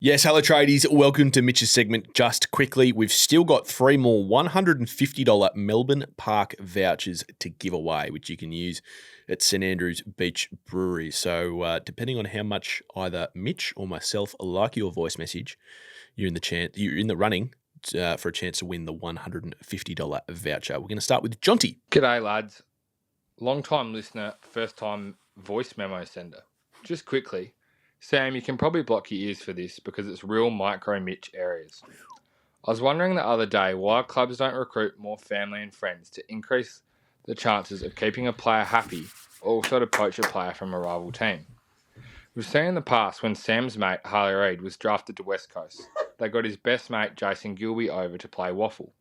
Yes, hello tradies. Welcome to Mitch's segment. Just quickly, we've still got 3 more $150 Melbourne Park vouchers to give away, which you can use at St Andrews Beach Brewery. So depending on how much either Mitch or myself like your voice message, you're in the running for a chance to win the $150 voucher. We're going to start with Jonty. G'day, lads. Long-time listener, first-time voice memo sender. Just quickly, Sam, you can probably block your ears for this because it's real micro-Mitch areas. I was wondering the other day why clubs don't recruit more family and friends to increase the chances of keeping a player happy or also to poach a player from a rival team. We've seen in the past when Sam's mate, Harley Reid, was drafted to West Coast, they got his best mate, Jason Gilby, over to play waffle.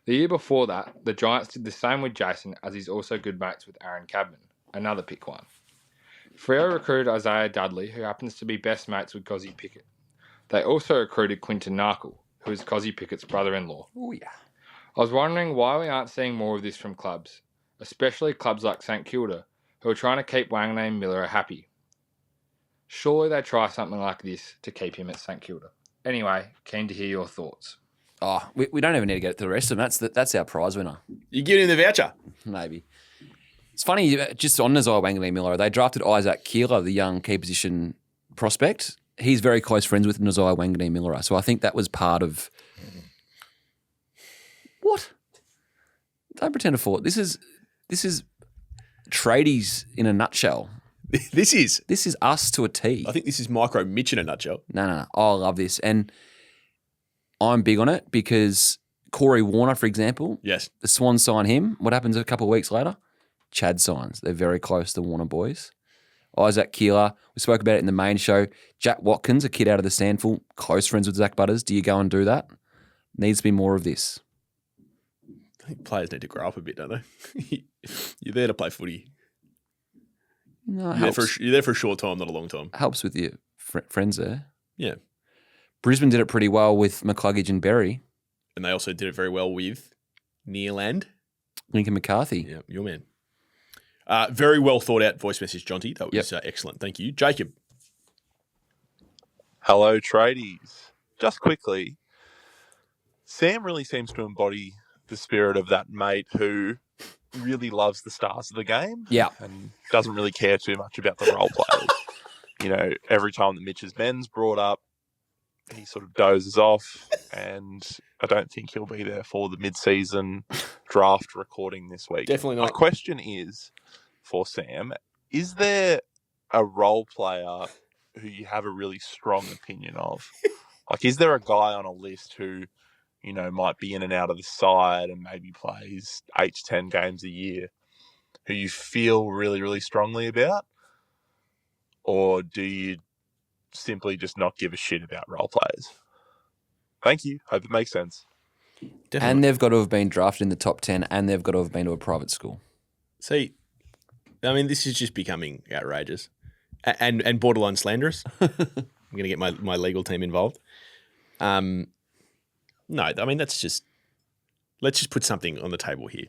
The year before that, the Giants did the same with Jason, as he's also good mates with Aaron Cadman, another pick one. Freo recruited Isaiah Dudley, who happens to be best mates with Cozzy Pickett. They also recruited Quinton Narkle, who is Cozzy Pickett's brother-in-law. Oh, yeah. I was wondering why we aren't seeing more of this from clubs, especially clubs like St Kilda, who are trying to keep Wanganeen and Miller happy. Surely they try something like this to keep him at St Kilda. Anyway, keen to hear your thoughts. Oh, we don't even need to get to the rest of them. That's our prize winner. You give him the voucher. Maybe. It's funny, just on Nazai Wanganeen Miller, they drafted Isaac Keeler, the young key position prospect. He's very close friends with Nazai Wanganeen Miller. So I think that was part of... What? Don't pretend to fall. This is tradies in a nutshell. This is us to a T. I think this is micro Mitch in a nutshell. No. Oh, I love this. And I'm big on it because Corey Warner, for example, yes, the Swans sign him. What happens a couple of weeks later? Chad signs. They're very close, the Warner boys. Isaac Keeler, we spoke about it in the main show. Jack Watkins, a kid out of the Sandful, close friends with Zach Butters. Do you go and do that? Needs to be more of this. I think players need to grow up a bit, don't they? You're there to play footy. No, you're there for a short time, not a long time. Helps with your friends there. Yeah. Brisbane did it pretty well with McCluggage and Berry. And they also did it very well with Neil and Lincoln McCarthy. Yeah, your man. Very well thought out voice message, Jonty. That was excellent. Thank you. Jacob. Hello, tradies. Just quickly, Sam really seems to embody the spirit of that mate who really loves the stars of the game. Yeah. And doesn't really care too much about the role players. You know, every time that Mitch's men's brought up, he sort of dozes off, and I don't think he'll be there for the mid-season draft recording this week. Definitely not. My question is, for Sam, is there a role player who you have a really strong opinion of? Like, is there a guy on a list who, you know, might be in and out of the side and maybe plays 8 to 10 games a year who you feel really, really strongly about? Or do you simply just not give a shit about role players? Thank you. Hope it makes sense. Definitely. And they've got to have been drafted in the top 10 and they've got to have been to a private school. See, I mean, this is just becoming outrageous and borderline slanderous. I'm going to get my legal team involved. No, I mean, let's just put something on the table here.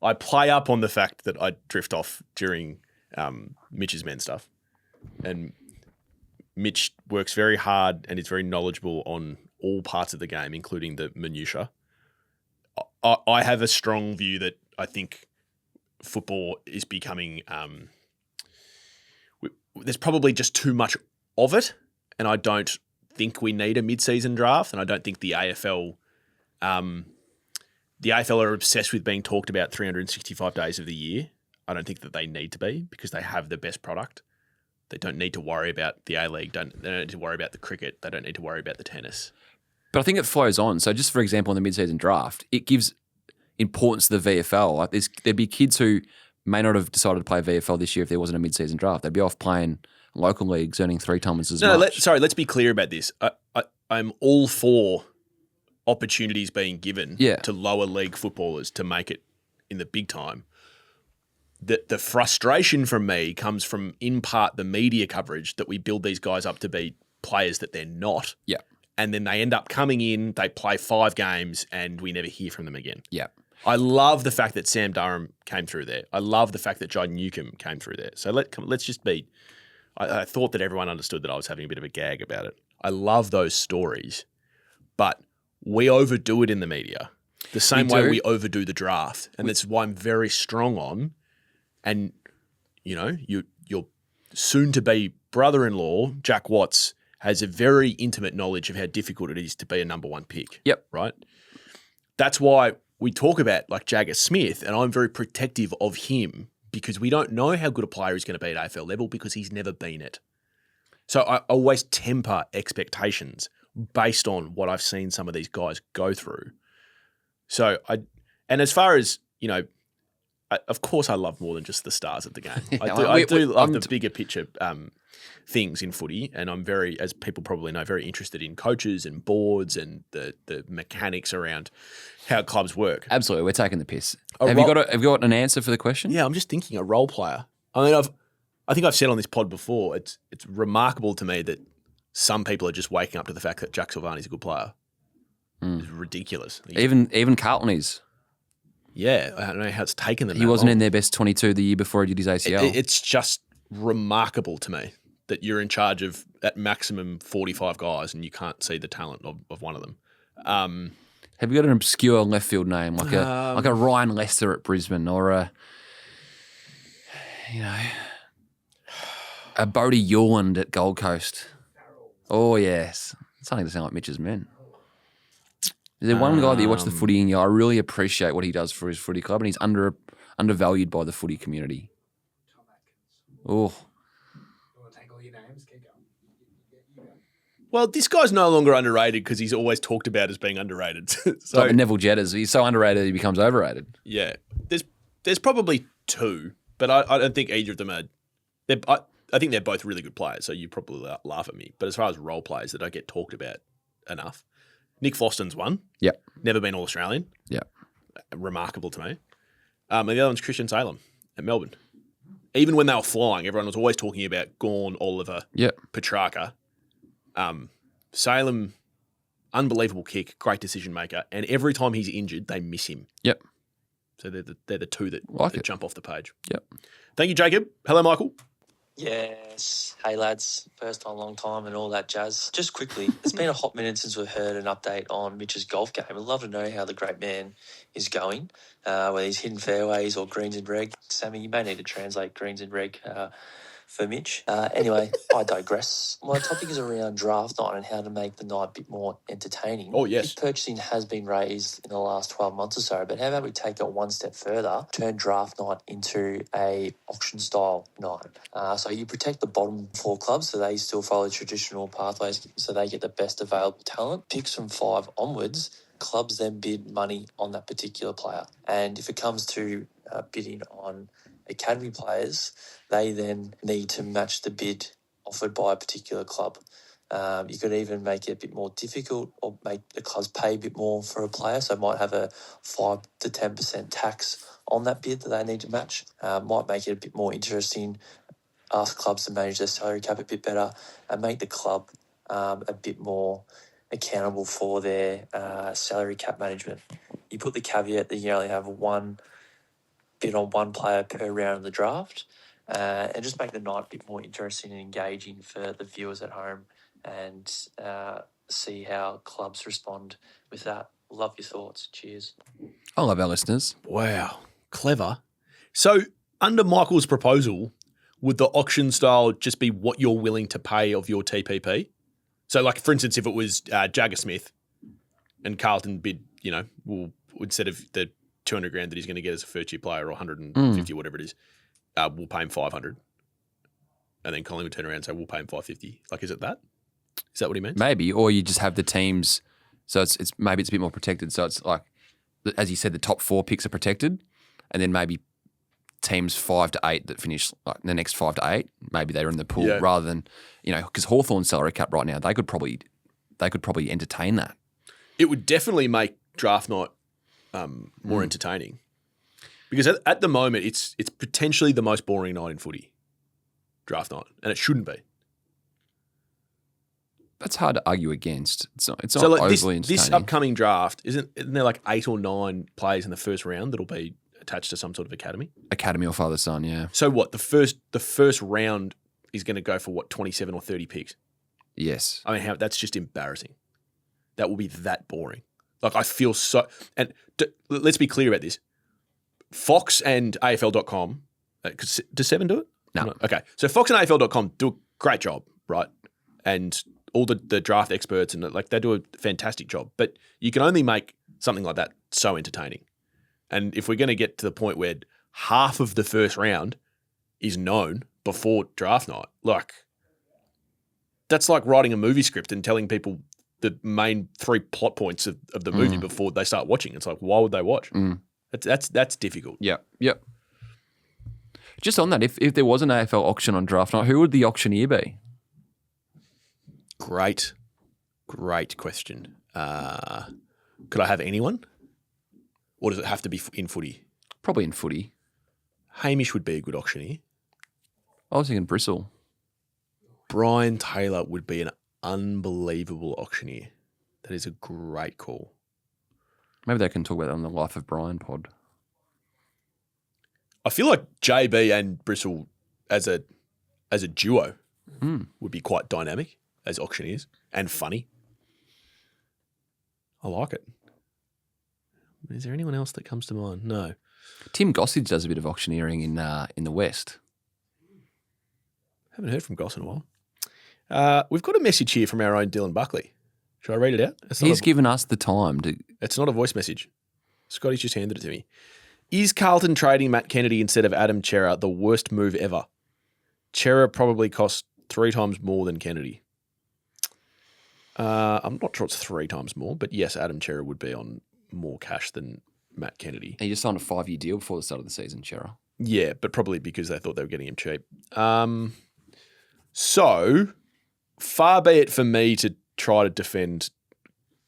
I play up on the fact that I drift off during Mitch's men stuff. And Mitch works very hard and is very knowledgeable on all parts of the game, including the minutiae. I have a strong view that I think football is becoming there's probably just too much of it, and I don't think we need a mid-season draft, and I don't think the AFL are obsessed with being talked about 365 days of the year. I don't think that they need to be, because they have the best product. They don't need to worry about the A-League. They don't need to worry about the cricket. They don't need to worry about the tennis. But I think it flows on. So just for example, in the mid-season draft, it gives importance to the VFL. Like there'd be kids who may not have decided to play VFL this year if there wasn't a mid-season draft. They'd be off playing local leagues, earning 3 times as much. Let's be clear about this. I'm all for opportunities being given to lower league footballers to make it in the big time. The frustration from me comes from, in part, the media coverage that we build these guys up to be players that they're not. Yeah. And then they end up coming in, they play 5 games, and we never hear from them again. Yeah. I love the fact that Sam Durham came through there. I love the fact that John Newcomb came through there. So let's just be... I thought that everyone understood that I was having a bit of a gag about it. I love those stories, but we overdo it in the media the same way we overdo the draft. And that's why I'm very strong on, and, you know, your soon-to-be brother-in-law, Jack Watts, has a very intimate knowledge of how difficult it is to be a number one pick. Yep. Right? That's why we talk about like Jagger Smith, and I'm very protective of him because we don't know how good a player he's going to be at AFL level because he's never been it. So I always temper expectations based on what I've seen some of these guys go through. So and as far as, you know, of course I love more than just the stars of the game. I do love the bigger picture things in footy, and I'm very, as people probably know, very interested in coaches and boards and the mechanics around how clubs work. Absolutely, we're taking the piss. Have you got an answer for the question? Yeah, I'm just thinking a role player. I mean, I think I've said on this pod before, it's remarkable to me that some people are just waking up to the fact that Jack Silvani's a good player. It's ridiculous. Even Carlton is. Yeah, I don't know how it's taken them. He wasn't in their best 22 the year before he did his ACL. It's just remarkable to me that you're in charge of at maximum 45 guys and you can't see the talent of one of them. Have you got an obscure left field name like a Ryan Lester at Brisbane, or a Bodie Yewland at Gold Coast? Oh yes, it's starting to sound like Mitch's men. Is there one guy that you watch the footy and I really appreciate what he does for his footy club, and he's undervalued by the footy community? Oh. Well, this guy's no longer underrated because he's always talked about as being underrated. So, like the Neville Jetters, he's so underrated he becomes overrated. Yeah, there's probably two, but I don't think either of them are. I think they're both really good players, so you probably laugh at me. But as far as role players that don't get talked about enough, Nick Floston's one. Yep. Never been All-Australian. Yep. Remarkable to me. And the other one's Christian Salem at Melbourne. Even when they were flying, everyone was always talking about Gawn, Oliver, Petrarca. Salem, unbelievable kick, great decision maker, and every time he's injured, they miss him. Yep. So they're the two that jump off the page. Yep. Thank you, Jacob. Hello, Michael. Yes. Hey, lads. First time, long time and all that jazz. Just quickly, it's been a hot minute since we've heard an update on Mitch's golf game. I'd love to know how the great man is going, whether he's hitting fairways or greens and reg. Sammy, you may need to translate greens and reg for Mitch. Anyway, I digress. My topic is around draft night and how to make the night a bit more entertaining. Oh, yes. Purchasing has been raised in the last 12 months or so, but how about we take it one step further, turn draft night into a auction-style night. So you protect the bottom four clubs so they still follow traditional pathways so they get the best available talent. Picks from 5 onwards, clubs then bid money on that particular player. And if it comes to bidding on academy players, they then need to match the bid offered by a particular club. You could even make it a bit more difficult or make the clubs pay a bit more for a player, so it might have a 5 to 10% tax on that bid that they need to match. Might make it a bit more interesting, ask clubs to manage their salary cap a bit better and make the club a bit more accountable for their salary cap management. You put the caveat that you only have one bid on one player per round of the draft, and just make the night a bit more interesting and engaging for the viewers at home, and see how clubs respond with that. Love your thoughts. Cheers. I love our listeners. Wow. Clever. So under Michael's proposal, would the auction style just be what you're willing to pay of your TPP? So like, for instance, if it was Jagger Smith and Carlton bid, well, instead of the 200 grand that he's going to get as a first-year player, or 150 or whatever it is, we'll pay him 500. And then Colin would turn around and say, we'll pay him 550. Like, is it that? Is that what he means? Maybe, or you just have the teams, so it's maybe it's a bit more protected. So it's like, as you said, the top 4 picks are protected, and then maybe teams 5 to 8 that finish like the next 5 to 8, maybe they're in the pool rather than, because Hawthorn's salary cap right now, they could probably entertain that. It would definitely make draft night more entertaining, because at the moment it's potentially the most boring night in footy, draft night, and it shouldn't be. That's hard to argue against. It's not so like overly entertaining. This upcoming draft, isn't there like 8 or 9 players in the first round that'll be attached to some sort of academy or father son? Yeah. So what, the first round is going to go for what, 27 or 30 picks? Yes. I mean, that's just embarrassing. That will be that boring. Like, I feel so... And let's be clear about this. Fox and AFL.com... does Seven do it? No. Okay. So Fox and AFL.com do a great job, right? And all the draft experts, and like they do a fantastic job. But you can only make something like that so entertaining. And if we're going to get to the point where half of the first round is known before draft night, like... That's like writing a movie script and telling people the main 3 plot points of the movie before they start watching. It's like, why would they watch? That's difficult. Yep. Just on that, if there was an AFL auction on draft night, who would the auctioneer be? Great question. Could I have anyone? Or does it have to be in footy? Probably in footy. Hamish would be a good auctioneer. I was thinking Bristle. Brian Taylor would be an unbelievable auctioneer. That is a great call. Maybe they can talk about that on the Life of Brian pod. I feel like JB and Bristle as a duo would be quite dynamic as auctioneers and funny. I like it. Is there anyone else that comes to mind? No. Tim Gossage does a bit of auctioneering in the West. Haven't heard from Goss in a while. We've got a message here from our own Dylan Buckley. Should I read it out? He's given us the time to... It's not a voice message. Scotty's just handed it to me. Is Carlton trading Matt Kennedy instead of Adam Chera the worst move ever? Chera probably cost 3 times more than Kennedy. I'm not sure it's 3 times more, but yes, Adam Chera would be on more cash than Matt Kennedy. He just signed a 5-year deal before the start of the season, Chera. Yeah, but probably because they thought they were getting him cheap. So, far be it for me to try to defend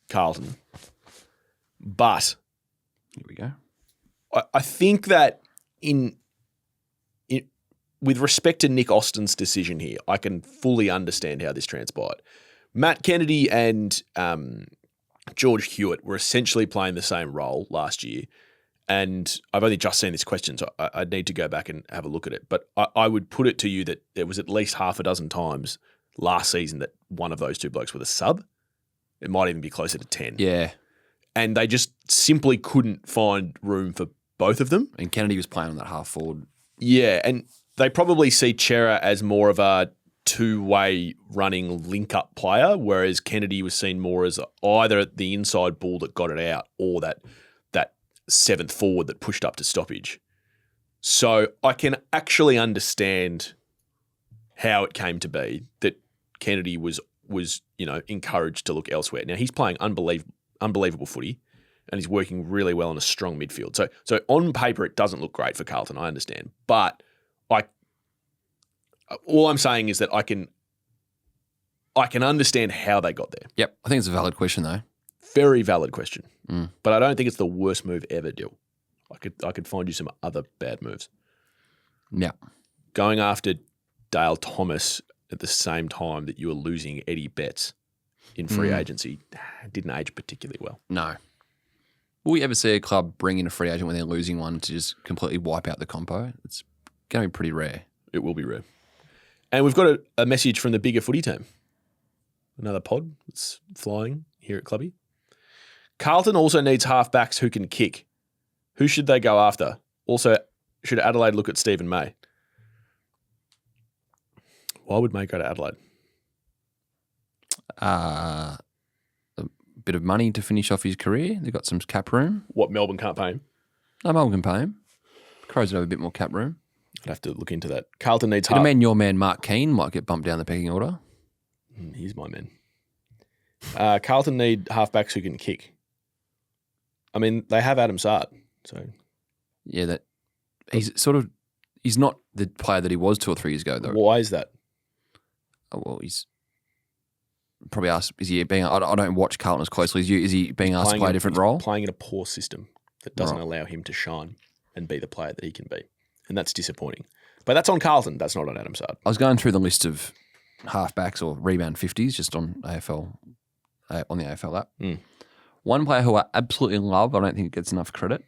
Carlton, but here we go. I think that with respect to Nick Austin's decision here, I can fully understand how this transpired. Matt Kennedy and George Hewitt were essentially playing the same role last year. And I've only just seen this question, so I need to go back and have a look at it. But I would put it to you that there was at least half a dozen times last season that one of those two blokes were the sub. It might even be closer to 10. Yeah. And they just simply couldn't find room for both of them. And Kennedy was playing on that half forward. Yeah, and they probably see Chera as more of a two-way running link-up player, whereas Kennedy was seen more as either the inside ball that got it out or that seventh forward that pushed up to stoppage. So I can actually understand how it came to be that Kennedy was encouraged to look elsewhere. Now he's playing unbelievable footy, and he's working really well in a strong midfield. So on paper it doesn't look great for Carlton. I understand, but all I'm saying is that I can understand how they got there. Yep, I think it's a valid question though. Very valid question. But I don't think it's the worst move ever, Dill. I could find you some other bad moves. Yeah. Going after Dale Thomas at the same time that you were losing Eddie Betts in free agency didn't age particularly well. No. Will we ever see a club bring in a free agent when they're losing one to just completely wipe out the compo? It's going to be pretty rare. It will be rare. And we've got a message from the bigger footy team. Another pod that's flying here at Clubby. Carlton also needs halfbacks who can kick. Who should they go after? Also, should Adelaide look at Stephen May? Why would May go to Adelaide? A bit of money to finish off his career. They've got some cap room. What, Melbourne can't pay him? No, Melbourne can pay him. Crows would have a bit more cap room. I'd have to look into that. Carlton needs I mean, your man Mark Keane might get bumped down the pecking order. He's my man. Carlton need halfbacks who can kick. I mean, they have Adam Sard, so yeah, he's not the player that he was 2 or 3 years ago, though. Why is that? Oh, well, he's probably asked. Is he being? I don't watch Carlton as closely as you. Is he being asked to play a different role? Playing in a poor system that doesn't allow him to shine and be the player that he can be, and that's disappointing. But that's on Carlton. That's not on Adam Sard. I was going through the list of halfbacks or rebound 50s just on AFL on the AFL app. One player who I absolutely love, I don't think gets enough credit,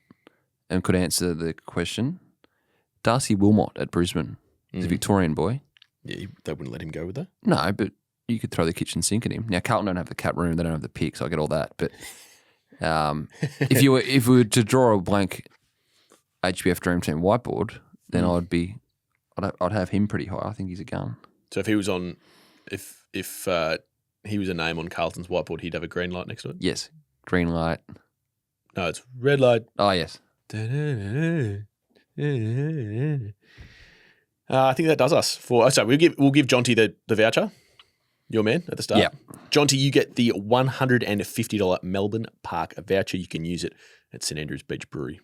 and could answer the question, Darcy Wilmot at Brisbane. He's a Victorian boy. Yeah, they wouldn't let him go, would they? No, but you could throw the kitchen sink at him. Now Carlton don't have the cat room, they don't have the pick, so I get all that. But if we were to draw a blank HBF Dream Team whiteboard, then I'd have him pretty high. I think he's a gun. So if he was on, if he was a name on Carlton's whiteboard, he'd have a green light next to it. Yes, green light. No, it's red light. Oh yes. I think that does us for. So we'll give Jonty the voucher. Your man at the start. Yeah. Jonty, you get the $150 Melbourne Park voucher. You can use it at St Andrews Beach Brewery.